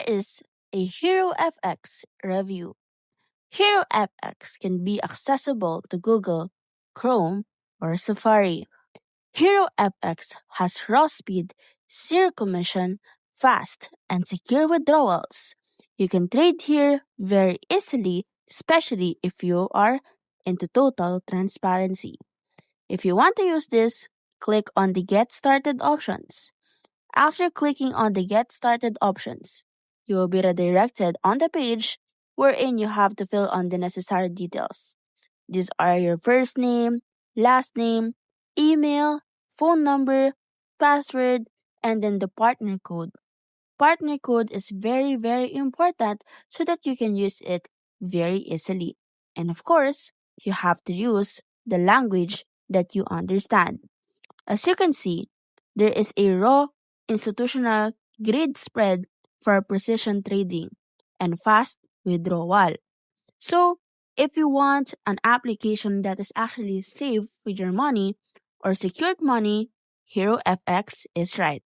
is a HeroFX review. HeroFX can be accessible to Google, Chrome, or Safari. HeroFX has raw speed, zero commission, fast, and secure withdrawals. You can trade here very easily, especially if you are into total transparency. If you want to use this, click on the Get Started options. After clicking on the Get Started options, you will be redirected on the page wherein you have to fill on the necessary details. These are your first name, last name, email, phone number, password, and then the partner code. Partner code is very, very important so that you can use it very easily. And of course, you have to use the language that you understand. As you can see, there is a raw institutional grid spread for precision trading and fast withdrawal. So, if you want an application that is actually safe with your money or secured money, HeroFX is right.